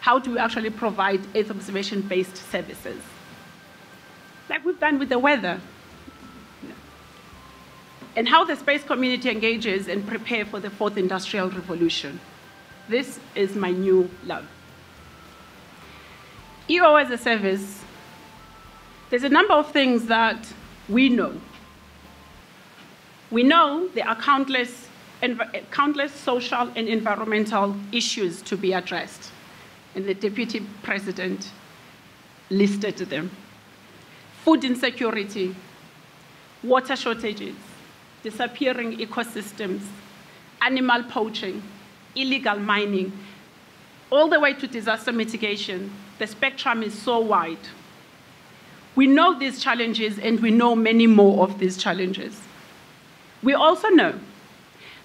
how do we actually provide Earth observation-based services? Like we've done with the weather. And how the space community engages and prepare for the fourth industrial revolution. This is my new love. EO as a service, there's a number of things that we know. We know there are countless social and environmental issues to be addressed, and the Deputy President listed them. Food insecurity, water shortages, disappearing ecosystems, animal poaching, illegal mining, all the way to disaster mitigation. The spectrum is so wide. We know these challenges, and we know many more of these challenges. We also know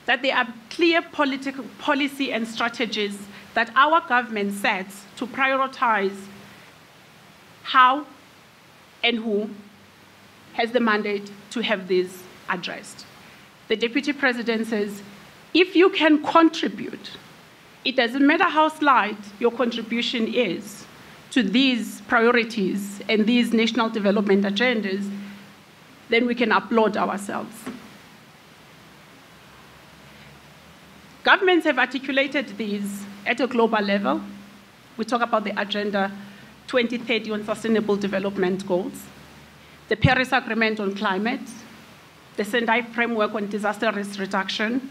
that there are clear political policy and strategies that our government sets to prioritize how and who has the mandate to have these addressed. The Deputy President says, if you can contribute, it doesn't matter how slight your contribution is to these priorities and these national development agendas, then we can applaud ourselves. Governments have articulated these at a global level. We talk about the Agenda 2030 on Sustainable Development Goals, the Paris Agreement on Climate, the Sendai Framework on Disaster Risk Reduction.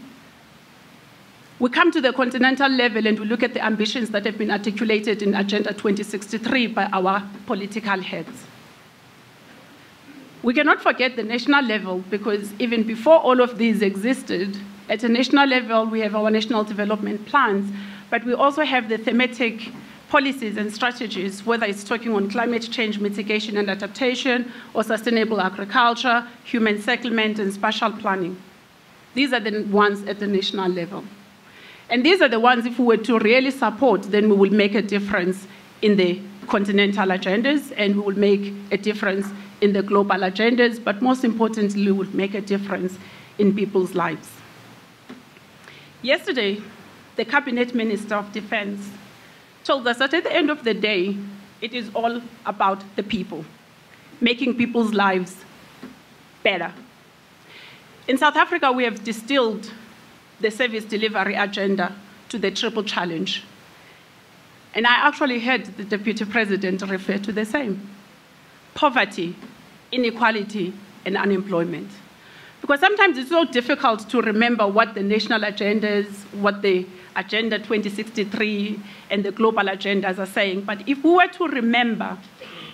We come to the continental level and we look at the ambitions that have been articulated in Agenda 2063 by our political heads. We cannot forget the national level, because even before all of these existed, at a national level, we have our national development plans, but we also have the thematic policies and strategies, whether it's talking on climate change mitigation and adaptation, or sustainable agriculture, human settlement, and spatial planning. These are the ones at the national level. And these are the ones, if we were to really support, then we will make a difference in the continental agendas, and we will make a difference in the global agendas, but most importantly, we will make a difference in people's lives. Yesterday, the Cabinet Minister of Defense told us that at the end of the day, it is all about the people, making people's lives better. In South Africa, we have distilled the service delivery agenda to the triple challenge. And I actually heard the Deputy President refer to the same: poverty, inequality, and unemployment. Because sometimes it's so difficult to remember what the national agendas, what the Agenda 2063 and the global agendas are saying. But if we were to remember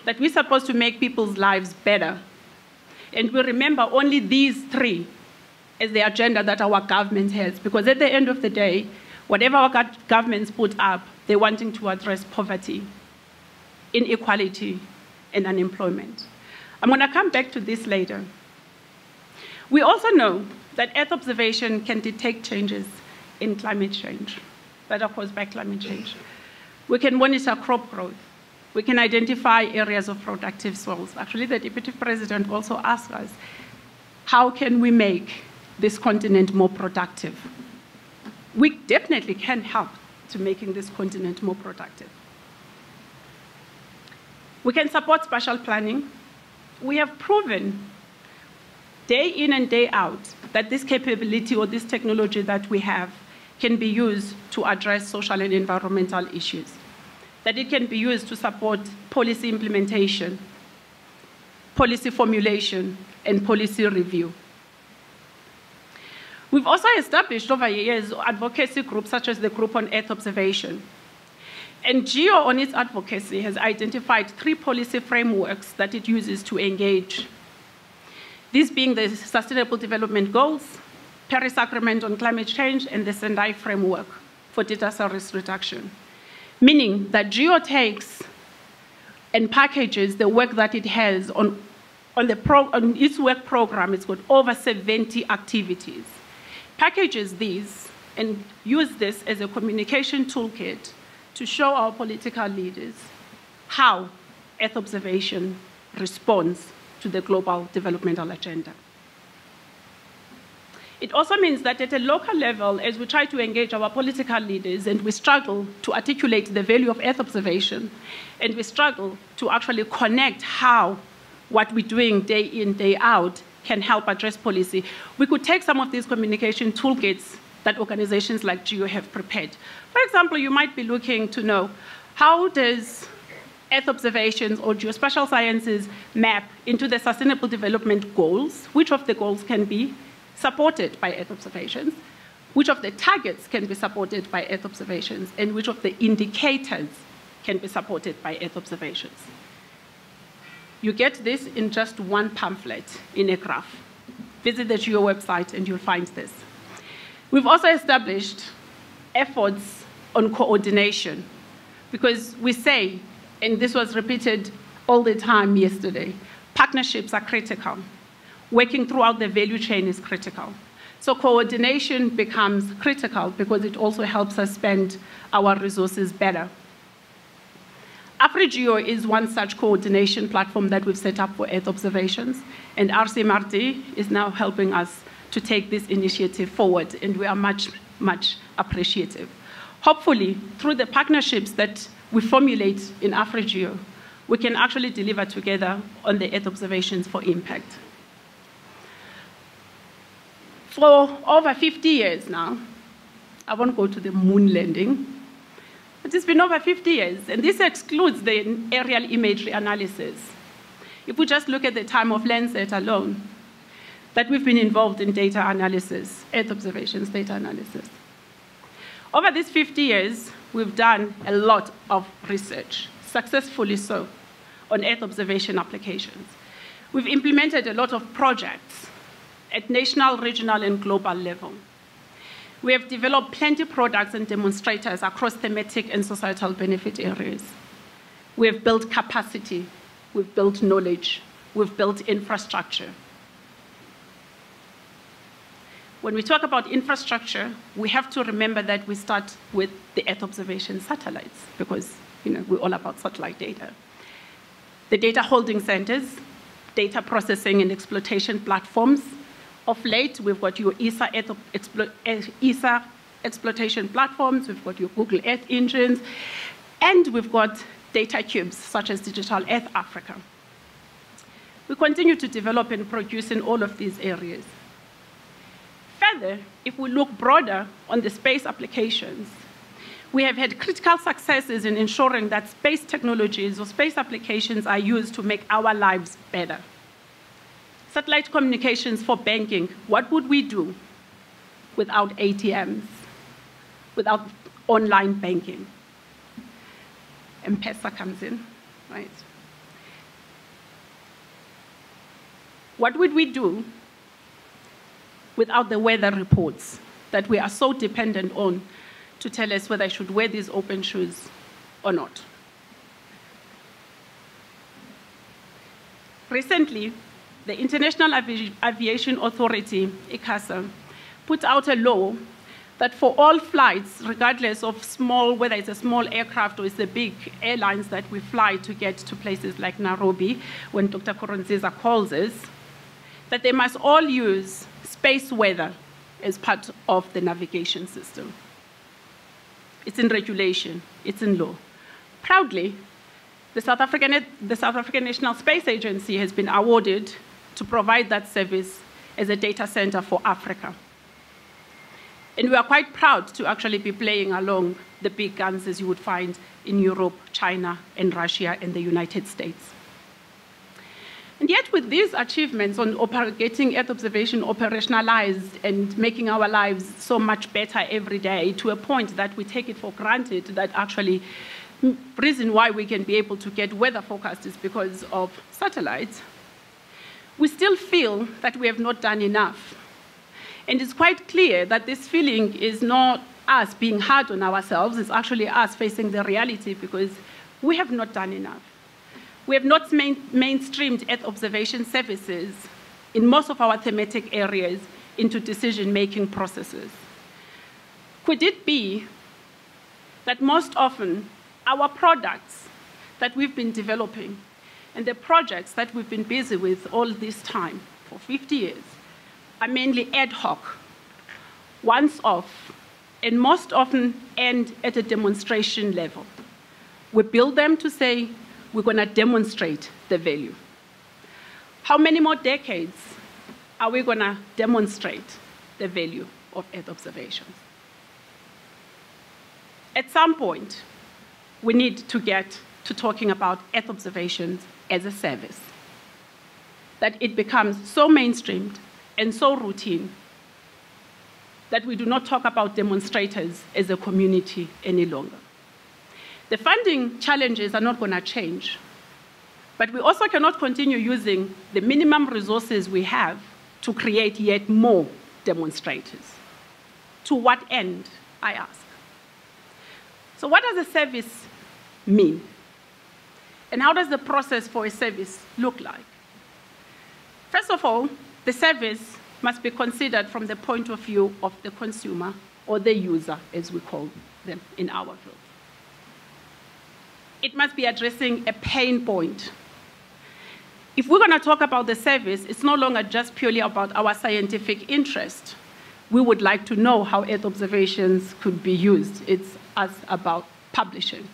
that we're supposed to make people's lives better, and we remember only these three as the agenda that our government has, because at the end of the day, whatever our governments put up, they're wanting to address poverty, inequality, and unemployment. I'm going to come back to this later. We also know that Earth observation can detect changes in climate change that are caused by climate change. We can monitor crop growth. We can identify areas of productive soils. Actually, the Deputy President also asked us, how can we make this continent more productive? We definitely can help to making this continent more productive. We can support spatial planning. We have proven day in and day out that this capability or this technology that we have can be used to address social and environmental issues, that it can be used to support policy implementation, policy formulation, and policy review. We've also established over years advocacy groups such as the Group on Earth Observation. And GEO on its advocacy has identified 3 policy frameworks that it uses to engage. These being the Sustainable Development Goals, Paris Agreement on Climate Change, and the Sendai Framework for Disaster Risk Reduction. Meaning that GEO takes and packages the work that it has on its work program. It's got over 70 activities. Packages these and use this as a communication toolkit to show our political leaders how Earth observation responds to the global developmental agenda. It also means that at a local level, as we try to engage our political leaders and we struggle to articulate the value of Earth observation, and we struggle to actually connect how what we're doing day in, day out can help address policy, we could take some of these communication toolkits that organizations like GEO have prepared. For example, you might be looking to know, how does Earth observations or geospatial sciences map into the Sustainable Development Goals? Which of the goals can be supported by Earth observations? Which of the targets can be supported by Earth observations? And which of the indicators can be supported by Earth observations? You get this in just one pamphlet in a graph. Visit the GEO website and you'll find this. We've also established efforts on coordination, because we say, and this was repeated all the time yesterday, partnerships are critical. Working throughout the value chain is critical. So coordination becomes critical because it also helps us spend our resources better. AfriGeo is one such coordination platform that we've set up for Earth observations, and RCMRD is now helping us to take this initiative forward, and we are much, much appreciative. Hopefully, through the partnerships that we formulate in AfriGeo, we can actually deliver together on the Earth observations for impact. For over 50 years now, I won't go to the moon landing, but it's been over 50 years, and this excludes the aerial imagery analysis. If we just look at the time of Landsat alone, that we've been involved in data analysis, Earth observations, data analysis. Over these 50 years, we've done a lot of research, successfully so, on Earth observation applications. We've implemented a lot of projects at national, regional, and global level. We have developed plenty of products and demonstrators across thematic and societal benefit areas. We have built capacity, we've built knowledge, we've built infrastructure. When we talk about infrastructure, we have to remember that we start with the Earth observation satellites, because we're all about satellite data. The data holding centers, data processing and exploitation platforms. Of late, we've got your ESA exploitation platforms, we've got your Google Earth engines, and we've got data cubes, such as Digital Earth Africa. We continue to develop and produce in all of these areas. Further, if we look broader on the space applications, we have had critical successes in ensuring that space technologies or space applications are used to make our lives better. Satellite communications for banking, what would we do without ATMs, without online banking? M-Pesa comes in, right? What would we do without the weather reports that we are so dependent on to tell us whether I should wear these open shoes or not? Recently, the International Aviation Authority, ICASA, put out a law that for all flights, regardless of whether it's a small aircraft or it's the big airlines that we fly to get to places like Nairobi, when Dr. Koronziza calls us, that they must all use space weather as part of the navigation system. It's in regulation, it's in law. Proudly, the South African National Space Agency has been awarded to provide that service as a data center for Africa. And we are quite proud to actually be playing along the big guns as you would find in Europe, China, and Russia, and the United States. And yet with these achievements on getting Earth observation operationalized and making our lives so much better every day, to a point that we take it for granted that actually the reason why we can be able to get weather forecasts is because of satellites, we still feel that we have not done enough. And it's quite clear that this feeling is not us being hard on ourselves, it's actually us facing the reality, because we have not done enough. We have not mainstreamed Earth observation services in most of our thematic areas into decision-making processes. Could it be that most often our products that we've been developing and the projects that we've been busy with all this time, for 50 years, are mainly ad hoc once off, and most often end at a demonstration level. We build them to say, we're going to demonstrate the value. How many more decades are we going to demonstrate the value of Earth observations? At some point, we need to get to talking about Earth observations as a service, that it becomes so mainstreamed and so routine that we do not talk about demonstrators as a community any longer. The funding challenges are not going to change, but we also cannot continue using the minimum resources we have to create yet more demonstrators. To what end, I ask? So what does a service mean? And how does the process for a service look like? First of all, the service must be considered from the point of view of the consumer or the user, as we call them in our field. It must be addressing a pain point. If we're going to talk about the service, it's no longer just purely about our scientific interest. We would like to know how Earth observations could be used. It's us about publishing.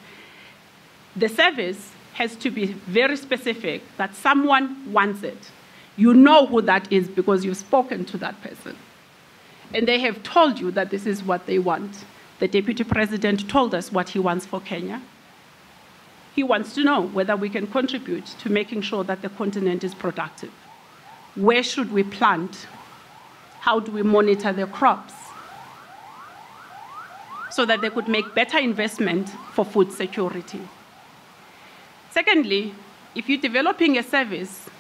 The service has to be very specific, that someone wants it. You know who that is because you've spoken to that person. And they have told you that this is what they want. The Deputy President told us what he wants for Kenya. He wants to know whether we can contribute to making sure that the continent is productive. Where should we plant? How do we monitor the crops? So that they could make better investment for food security. Secondly, if you're developing a service,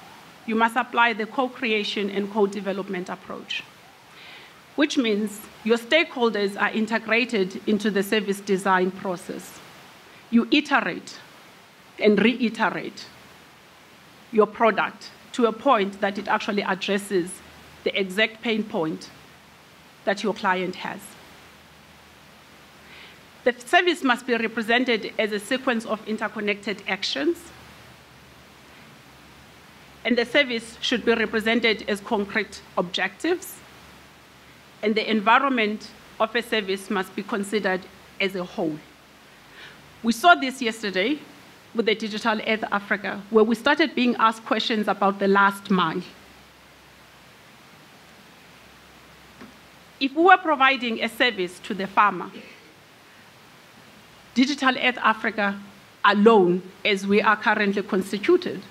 you must apply the co-creation and co-development approach, which means your stakeholders are integrated into the service design process. You iterate and reiterate your product to a point that it actually addresses the exact pain point that your client has. The service must be represented as a sequence of interconnected actions, and the service should be represented as concrete objectives, and the environment of a service must be considered as a whole. We saw this yesterday with the Digital Earth Africa, where we started being asked questions about the last mile. If we were providing a service to the farmer, Digital Earth Africa alone, as we are currently constituted,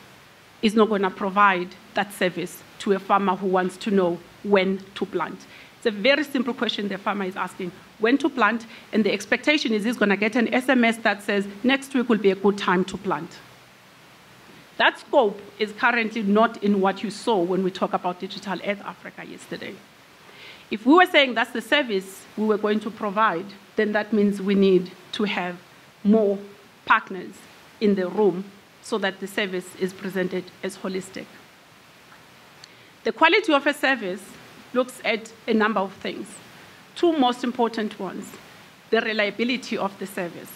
is not going to provide that service to a farmer who wants to know when to plant. It's a very simple question the farmer is asking, when to plant, and the expectation is he's going to get an SMS that says, next week will be a good time to plant. That scope is currently not in what you saw when we talk about Digital Earth Africa yesterday. If we were saying that's the service we were going to provide, then that means we need to have more partners in the room so that the service is presented as holistic. The quality of a service looks at a number of things. Two most important ones: the reliability of the service.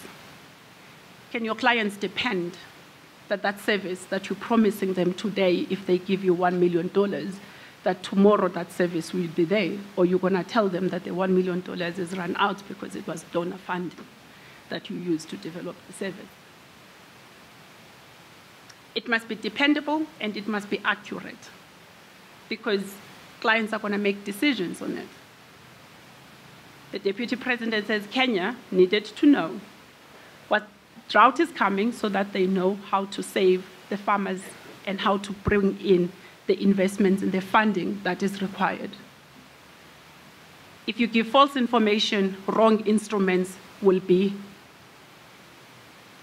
Can your clients depend that that service that you're promising them today, if they give you $1 million, that tomorrow that service will be there? Or you're going to tell them that the $1 million is run out because it was donor funding that you used to develop the service? It must be dependable and it must be accurate, because clients are going to make decisions on it. The Deputy President says Kenya needed to know what drought is coming so that they know how to save the farmers and how to bring in the investments and the funding that is required. If you give false information, wrong instruments will be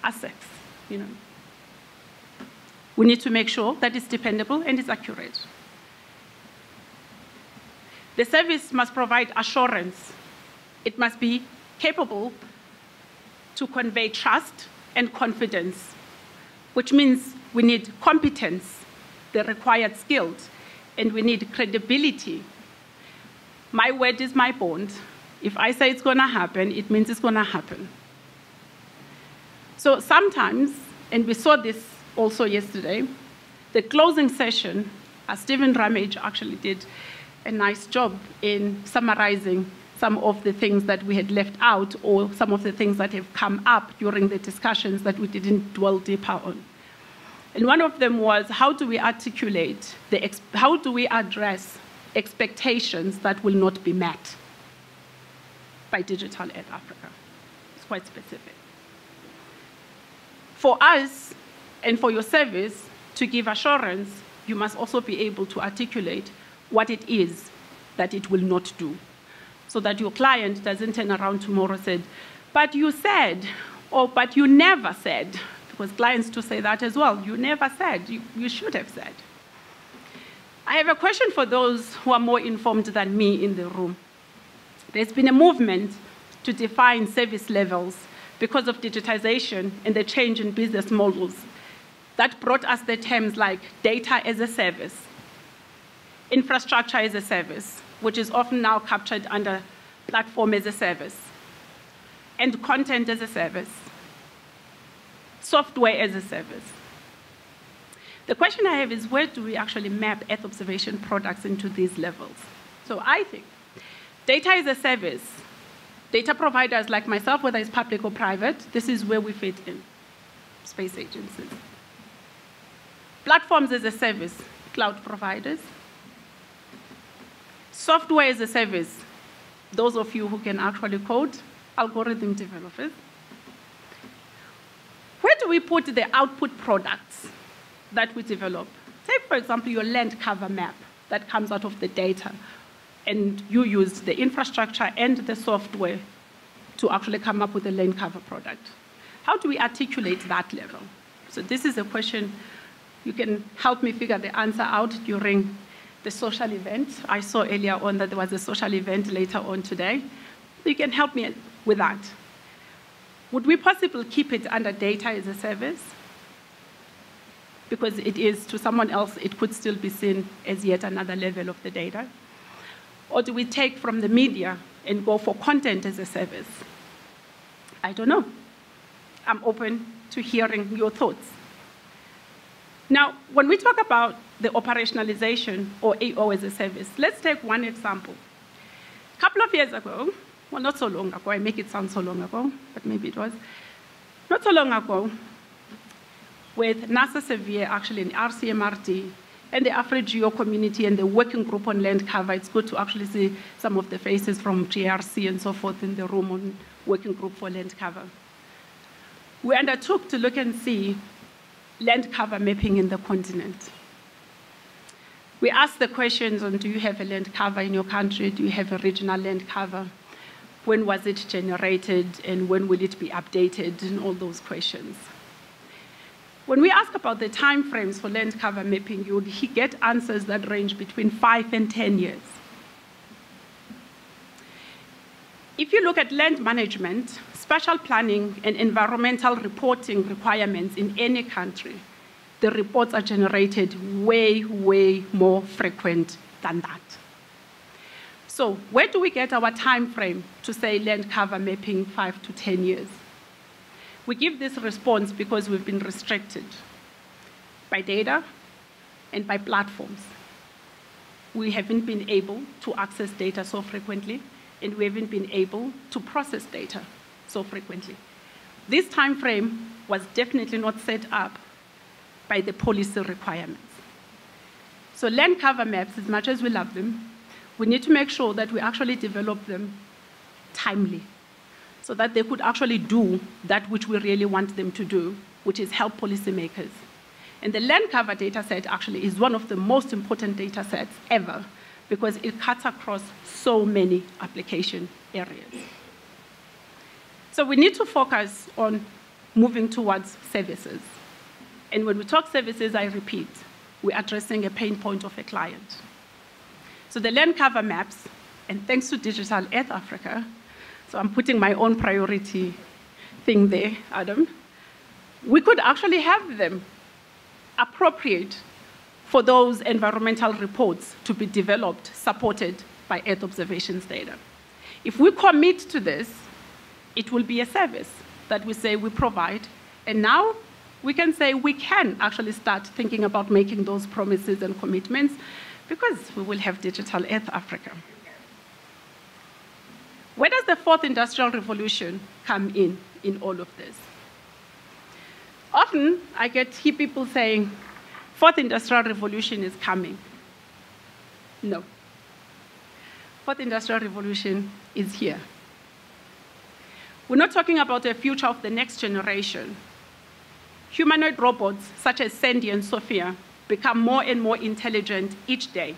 assets. We need to make sure that it's dependable and it's accurate. The service must provide assurance. It must be capable to convey trust and confidence, which means we need competence, the required skills, and we need credibility. My word is my bond. If I say it's going to happen, it means it's going to happen. So sometimes, and we saw this also yesterday, the closing session, Stephen Ramage actually did a nice job in summarizing some of the things that we had left out or some of the things that have come up during the discussions that we didn't dwell deeper on. And one of them was, how do we articulate, how do we address expectations that will not be met by Digital Ed Africa? It's quite specific. For us and for your service to give assurance, you must also be able to articulate what it is that it will not do, so that your client doesn't turn around tomorrow and say, but you said, or but you never said, because clients do say that as well. You never said, you should have said. I have a question for those who are more informed than me in the room. There's been a movement to define service levels because of digitization and the change in business models that brought us the terms like data as a service, infrastructure as a service, which is often now captured under platform as a service, and content as a service, software as a service. The question I have is, where do we actually map Earth observation products into these levels? So I think data as a service, data providers like myself, whether it's public or private, this is where we fit in, space agencies. Platforms as a service, cloud providers. Software as a service, those of you who can actually code, algorithm developers. Where do we put the output products that we develop? Take, for example, your land cover map that comes out of the data, and you use the infrastructure and the software to actually come up with a land cover product. How do we articulate that level? So this is a question you can help me figure the answer out during the social event. I saw earlier on that there was a social event later on today. You can help me with that. Would we possibly keep it under data as a service? Because it is, to someone else, it could still be seen as yet another level of the data. Or do we take from the media and go for content as a service? I don't know. I'm open to hearing your thoughts. Now, when we talk about the operationalization or AO as a service, let's take one example. A couple of years ago, well, not so long ago, I make it sound so long ago, but maybe it was, not so long ago, with NASA Severe, actually in RCMRD, and the AfriGeo community and the working group on land cover. It's good to actually see some of the faces from GRC and so forth in the room on working group for land cover. We undertook to look and see land cover mapping in the continent. We asked the questions on, do you have a land cover in your country? Do you have a regional land cover? When was it generated? And when will it be updated? And all those questions. When we ask about the timeframes for land cover mapping, you would get answers that range between 5 and 10 years. If you look at land management, spatial planning, and environmental reporting requirements in any country, the reports are generated way, way more frequent than that. So where do we get our time frame to say land cover mapping 5 to 10 years? We give this response because we've been restricted by data and by platforms. We haven't been able to access data so frequently, and we haven't been able to process data so frequently. This time frame was definitely not set up by the policy requirements. So land cover maps, as much as we love them, we need to make sure that we actually develop them timely, so that they could actually do that which we really want them to do, which is help policymakers. And the land cover data set actually is one of the most important data sets ever, because it cuts across so many application areas. So we need to focus on moving towards services. And when we talk services, I repeat, we're addressing a pain point of a client. So the land cover maps, and thanks to Digital Earth Africa, so I'm putting my own priority thing there, Adam, we could actually have them appropriate for those environmental reports to be developed, supported by Earth observations data. If we commit to this, it will be a service that we say we provide, and now we can say we can actually start thinking about making those promises and commitments, because we will have Digital Earth Africa. Where does the fourth industrial revolution come in all of this? Often, I hear people saying, fourth industrial revolution is coming. No. Fourth industrial revolution is here. We're not talking about a future of the next generation. Humanoid robots, such as Sandy and Sophia, become more and more intelligent each day,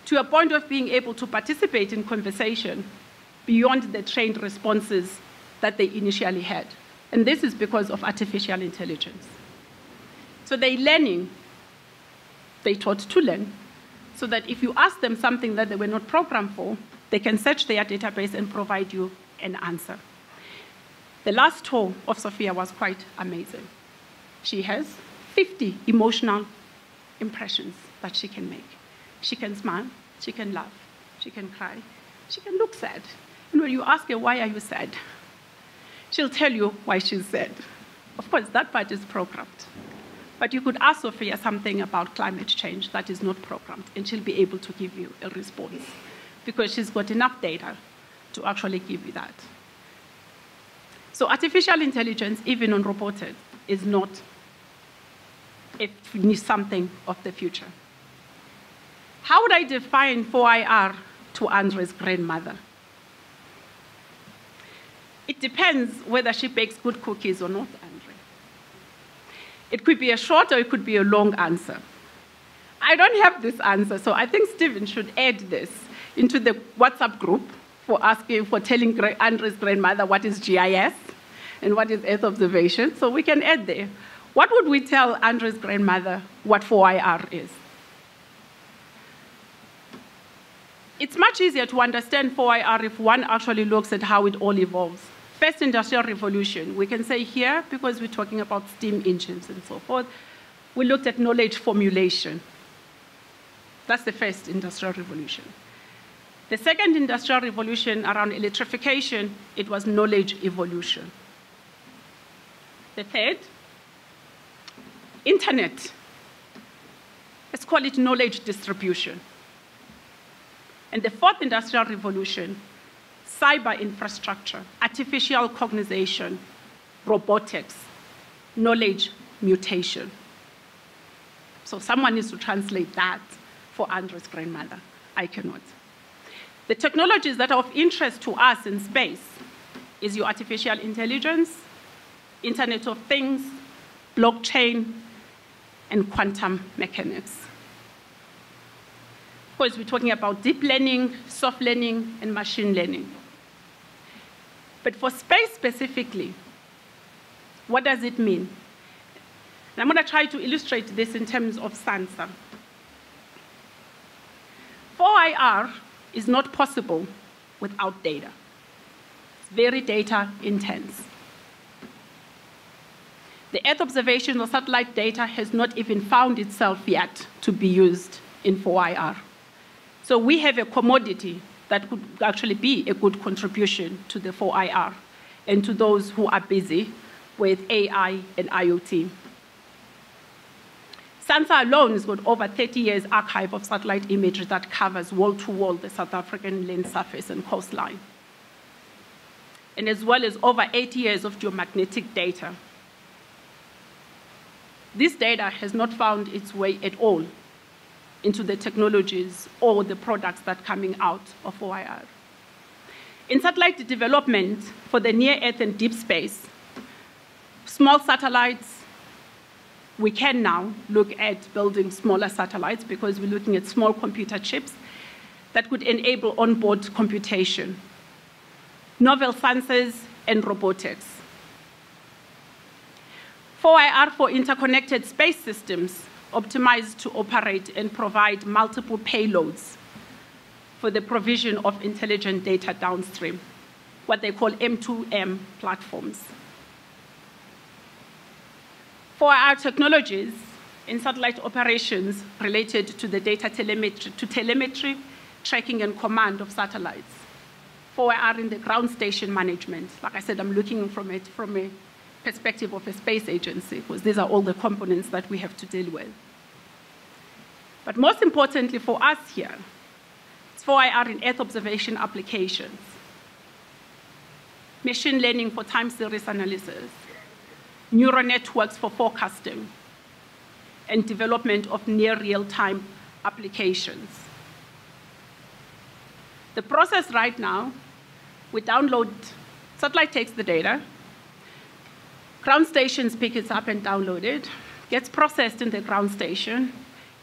to a point of being able to participate in conversation beyond the trained responses that they initially had. And this is because of artificial intelligence. So they're learning, they're taught to learn, so that if you ask them something that they were not programmed for, they can search their database and provide you an answer. The last tour of Sophia was quite amazing. She has 50 emotional impressions that she can make. She can smile, she can laugh, she can cry, she can look sad. And when you ask her, why are you sad? She'll tell you why she's sad. Of course, that part is programmed. But you could ask Sophia something about climate change that is not programmed, and she'll be able to give you a response, because she's got enough data to actually give you that. So artificial intelligence, even on robotics, is not something of the future. How would I define 4IR to Andre's grandmother? It depends whether she bakes good cookies or not, Andre. It could be a short or it could be a long answer. I don't have this answer, so I think Stephen should add this into the WhatsApp group for telling Andre's grandmother what is GIS and what is Earth observation, so we can add there. What would we tell Andre's grandmother what 4IR is? It's much easier to understand 4IR if one actually looks at how it all evolves. First industrial revolution, we can say here, because we're talking about steam engines and so forth, we looked at knowledge formulation. That's the first industrial revolution. The second industrial revolution around electrification, it was knowledge evolution. The third, internet. Let's call it knowledge distribution. And the fourth industrial revolution, cyber infrastructure, artificial cognization, robotics, knowledge mutation. So someone needs to translate that for Andre's grandmother. I cannot. The technologies that are of interest to us in space is your artificial intelligence, Internet of Things, blockchain, and quantum mechanics. Of course, we're talking about deep learning, soft learning, and machine learning. But for space specifically, what does it mean? And I'm going to try to illustrate this in terms of SANSA. 4IR is not possible without data. It's very data intense. The Earth observation or satellite data has not even found itself yet to be used in 4IR. So we have a commodity that could actually be a good contribution to the 4IR and to those who are busy with AI and IoT. SANSA alone has got over 30 years archive of satellite imagery that covers wall-to-wall the South African land surface and coastline, and as well as over 80 years of geomagnetic data. This data has not found its way at all into the technologies or the products that are coming out of 4IR. In satellite development for the near Earth and deep space, small satellites, we can now look at building smaller satellites because we're looking at small computer chips that could enable onboard computation, novel sensors, and robotics. 4IR for interconnected space systems optimized to operate and provide multiple payloads for the provision of intelligent data downstream, what they call M2M platforms. 4IR technologies in satellite operations related to the data telemetry, tracking and command of satellites. 4IR in the ground station management. Like I said, I'm looking from a perspective of a space agency, because these are all the components that we have to deal with. But most importantly for us here, it's 4IR in Earth observation applications. machine learning for time series analysis, neural networks for forecasting, and development of near real-time applications. The process right now, we download, satellite takes the data, ground stations pick it up and download it, gets processed in the ground station,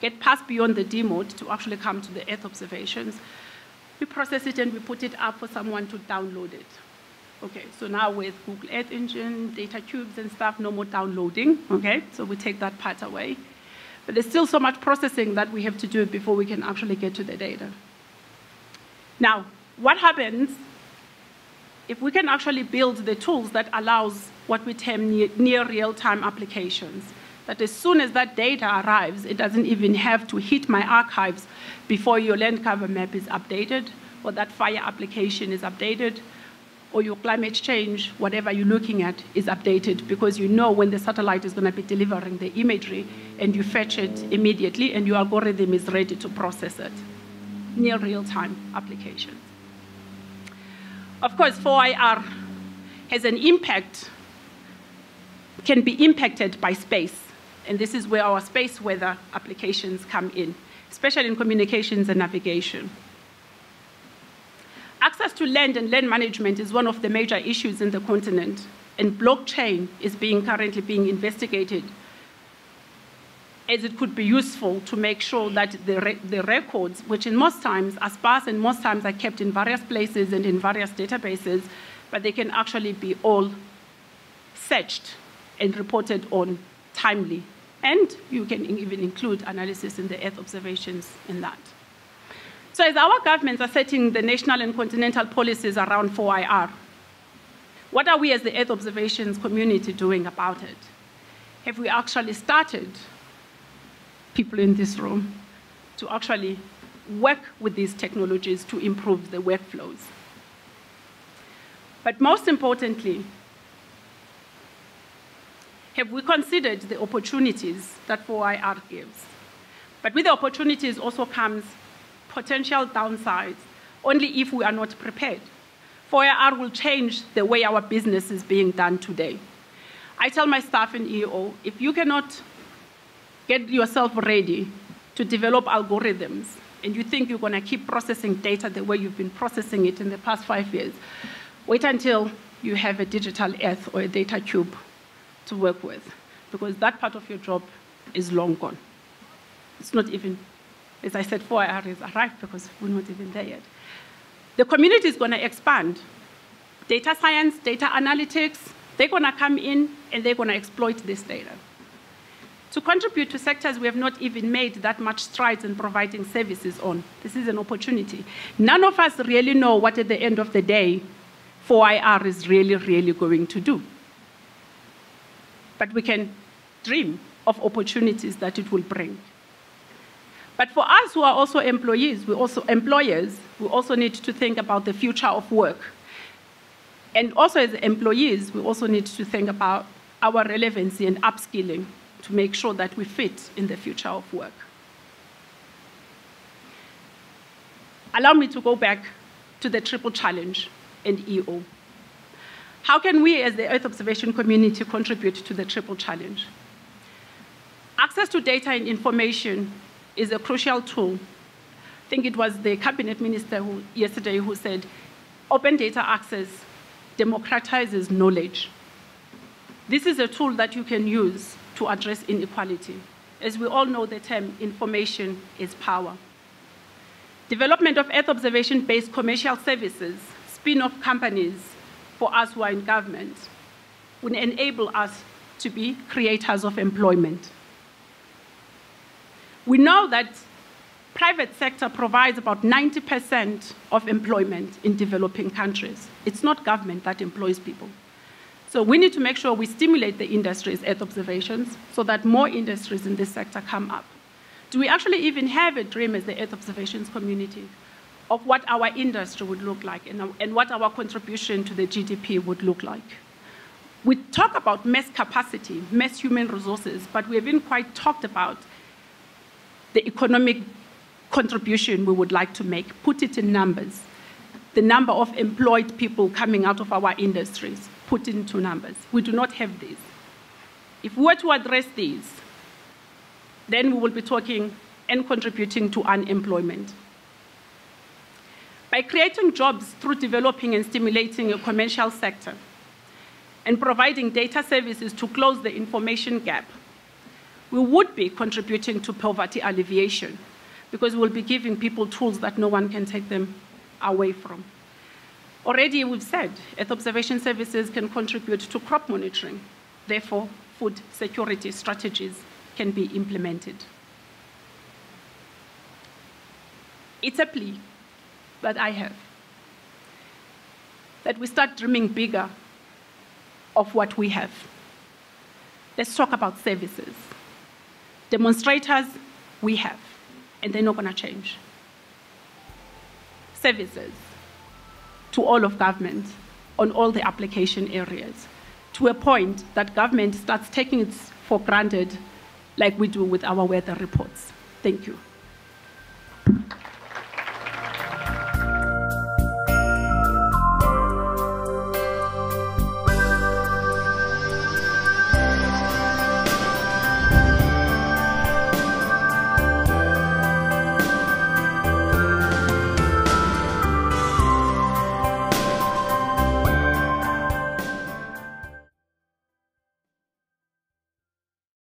get passed beyond the D mode to actually come to the Earth observations. We process it and we put it up for someone to download it. Okay, so now with Google Earth Engine, data cubes and stuff, no more downloading, okay? So we take that part away. But there's still so much processing that we have to do before we can actually get to the data. Now, what happens if we can actually build the tools that allows what we term near real-time applications? That as soon as that data arrives, it doesn't even have to hit my archives before your land cover map is updated, or that fire application is updated, or your climate change, whatever you're looking at, is updated, because you know when the satellite is going to be delivering the imagery, and you fetch it immediately, and your algorithm is ready to process it. Near real-time applications. Of course, 4IR has an impact, can be impacted by space. And this is where our space weather applications come in, especially in communications and navigation. Access to land and land management is one of the major issues in the continent, and blockchain is currently being investigated as it could be useful to make sure that the records, which in most times are sparse and most times are kept in various places and in various databases, but they can actually be all searched and reported on timely. And you can even include analysis in the Earth observations in that. So as our governments are setting the national and continental policies around 4IR, what are we as the Earth observations community doing about it? Have we actually started, people in this room, to actually work with these technologies to improve the workflows? But most importantly, have we considered the opportunities that 4IR gives? But with the opportunities also comes potential downsides, only if we are not prepared. 4IR will change the way our business is being done today. I tell my staff in EO, if you cannot get yourself ready to develop algorithms, and you think you're going to keep processing data the way you've been processing it in the past 5 years, wait until you have a digital Earth or a data cube to work with, because that part of your job is long gone. It's not even, as I said, 4IR is arrived because we're not even there yet. The community is going to expand. Data science, data analytics, they're going to come in and they're going to exploit this data. To contribute to sectors we have not even made that much strides in providing services on. This is an opportunity. None of us really know what at the end of the day 4IR is really going to do. But we can dream of opportunities that it will bring. But for us who are also employers, we also need to think about the future of work. And also as employees, we also need to think about our relevancy and upskilling to make sure that we fit in the future of work. Allow me to go back to the triple challenge and EO. How can we as the Earth observation community contribute to the triple challenge? Access to data and information is a crucial tool. I think it was the cabinet minister yesterday who said, open data access democratizes knowledge. This is a tool that you can use to address inequality. As we all know, the term information is power. Development of Earth observation-based commercial services, spin-off companies for us who are in government, would enable us to be creators of employment. We know that private sector provides about 90% of employment in developing countries. It's not government that employs people. So we need to make sure we stimulate the industry's Earth observations so that more industries in this sector come up. Do we actually even have a dream as the Earth observations community of what our industry would look like and what our contribution to the GDP would look like? We talk about mass capacity, mass human resources, but we haven't quite talked about the economic contribution we would like to make. Put it in numbers. the number of employed people coming out of our industries, put into numbers. We do not have these. If we were to address these, then we will be talking and contributing to unemployment. By creating jobs through developing and stimulating a commercial sector and providing data services to close the information gap, we would be contributing to poverty alleviation because we'll be giving people tools that no one can take them away from. Already we've said Earth observation services can contribute to crop monitoring. Therefore, food security strategies can be implemented. It's a plea that I have, that we start dreaming bigger of what we have. Let's talk about services. Demonstrators, we have, and they're not going to change. Services to all of government on all the application areas, to a point that government starts taking it for granted like we do with our weather reports. Thank you.